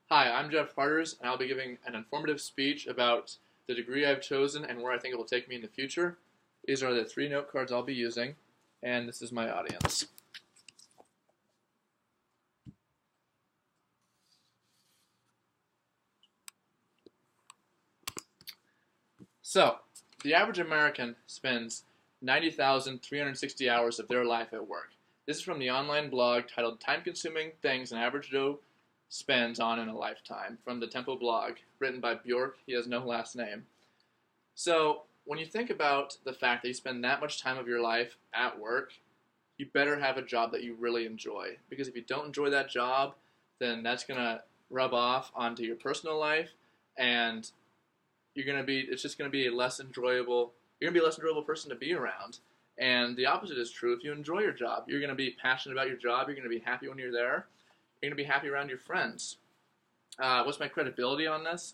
Hi, I'm Jeff Carters, and I'll be giving an informative speech about the degree I've chosen and where I think it will take me in the future. These are the three note cards I'll be using, and this is my audience. So, the average American spends 90,360 hours of their life at work. This is from the online blog titled Time Consuming Things an Average Joe Spends on in a Lifetime from the Tempo blog, written by Bjork. He has no last name. So, when you think about the fact that you spend that much time of your life at work, you better have a job that you really enjoy. Because if you don't enjoy that job, then that's going to rub off onto your personal life, and it's just going to be a less enjoyable, you're going to be a less enjoyable person to be around. And the opposite is true. If you enjoy your job, you're going to be passionate about your job, you're going to be happy when you're there, you're going to be happy around your friends. What's my credibility on this?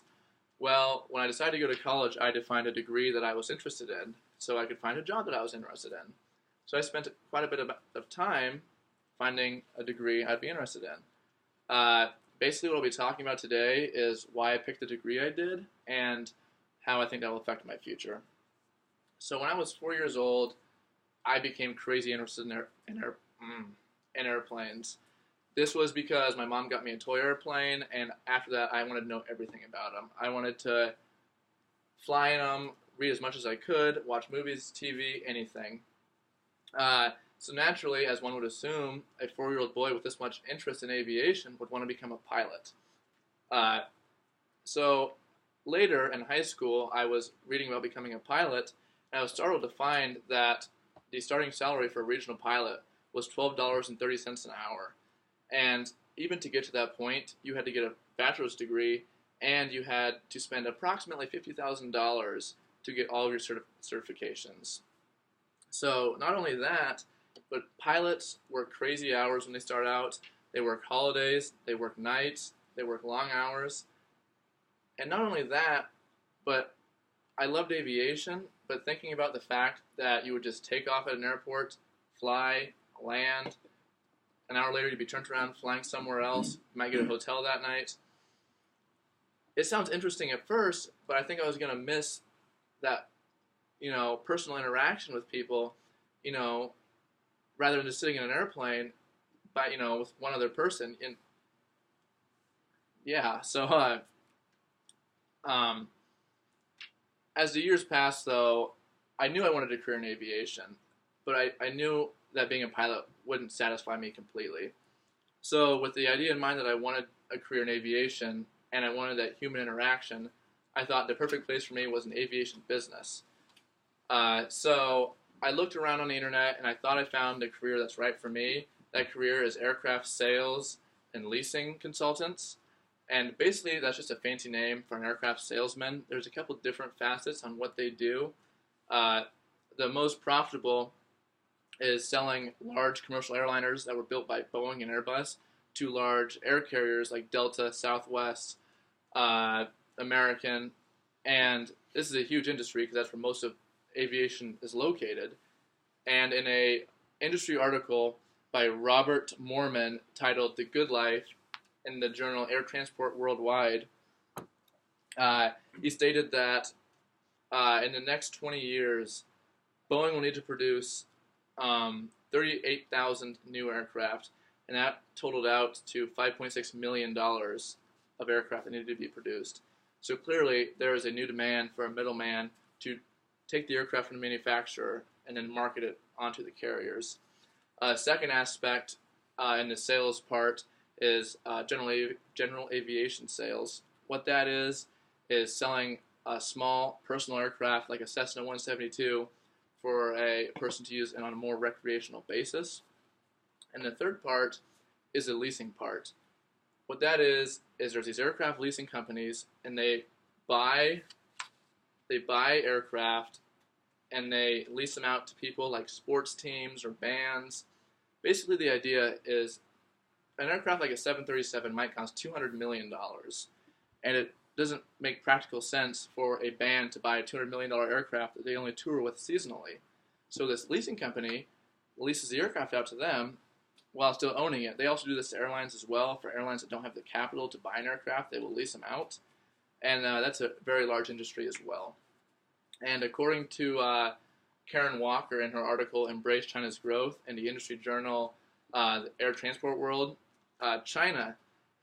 Well, when I decided to go to college, I had to find a degree that I was interested in so I could find a job that I was interested in. So I spent quite a bit of time finding a degree I'd be interested in. Basically, what I'll be talking about today is why I picked the degree I did and how I think that will affect my future. So when I was 4 years old, I became crazy interested in airplanes. This was because my mom got me a toy airplane, and after that, I wanted to know everything about them. I wanted to fly in them, read as much as I could, watch movies, TV, anything. So naturally, as one would assume, a 4-year-old boy with this much interest in aviation would want to become a pilot. So later in high school, I was reading about becoming a pilot, and I was startled to find that the starting salary for a regional pilot was $12.30 an hour. And even to get to that point, you had to get a bachelor's degree, and you had to spend approximately $50,000 to get all of your certifications. So not only that, but pilots work crazy hours when they start out. They work holidays, they work nights, they work long hours. And not only that, but I loved aviation, but thinking about the fact that you would just take off at an airport, fly, land, an hour later you'd be turned around flying somewhere else, you might get a hotel that night. It sounds interesting at first, but I think I was going to miss that, personal interaction with people, rather than just sitting in an airplane with one other person. And yeah, so as the years passed, though, I knew I wanted a career in aviation, but I knew that being a pilot wouldn't satisfy me completely. So with the idea in mind that I wanted a career in aviation and I wanted that human interaction, I thought the perfect place for me was an aviation business. So I looked around on the internet and I thought I found a career that's right for me. That career is aircraft sales and leasing consultants. And basically that's just a fancy name for an aircraft salesman. There's a couple different facets on what they do. The most profitable is selling large commercial airliners that were built by Boeing and Airbus to large air carriers like Delta, Southwest, American, and this is a huge industry because that's where most of aviation is located. And in a industry article by Robert Moorman titled "The Good Life" in the journal Air Transport Worldwide, he stated that in the next 20 years, Boeing will need to produce 38,000 new aircraft, and that totaled out to $5.6 million of aircraft that needed to be produced. So clearly, there is a new demand for a middleman to take the aircraft from the manufacturer and then market it onto the carriers. Second aspect in the sales part is general aviation sales. What that is selling a small personal aircraft like a Cessna 172 for a person to use on a more recreational basis. And the third part is the leasing part. What that is there's these aircraft leasing companies, and they buy aircraft and they lease them out to people like sports teams or bands. Basically, the idea is an aircraft like a 737 might cost $200 million, and it doesn't make practical sense for a band to buy a $200 million aircraft that they only tour with seasonally. So this leasing company leases the aircraft out to them, while still owning it. They also do this to airlines as well. For airlines that don't have the capital to buy an aircraft, they will lease them out. And that's a very large industry as well. And according to Karen Walker in her article, Embrace China's Growth, in the industry journal, the Air Transport World, China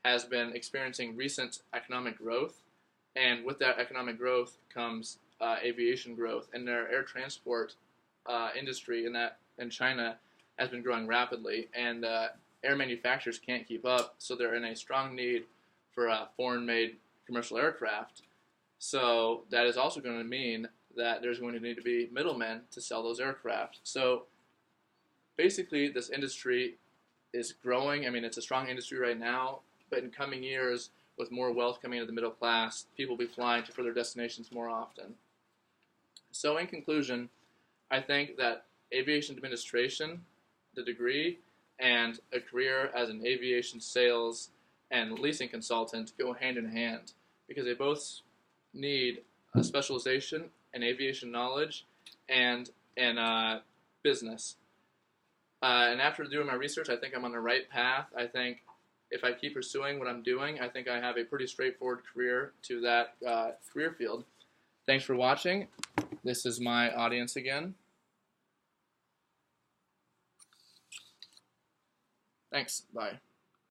has been experiencing recent economic growth. And with that economic growth comes aviation growth. And their air transport industry in China has been growing rapidly. And air manufacturers can't keep up, so they're in a strong need for foreign-made commercial aircraft. So that is also going to mean that there's going to need to be middlemen to sell those aircraft. So basically, this industry is growing. I mean, it's a strong industry right now, but in coming years, with more wealth coming into the middle class, people will be flying to further destinations more often. So in conclusion, I think that aviation administration, the degree, and a career as an aviation sales and leasing consultant go hand in hand, because they both need a specialization in aviation knowledge and in business. And after doing my research, I think I'm on the right path. I think if I keep pursuing what I'm doing, I think I have a pretty straightforward career to that career field. Thanks for watching. This is my audience again. Thanks. Bye.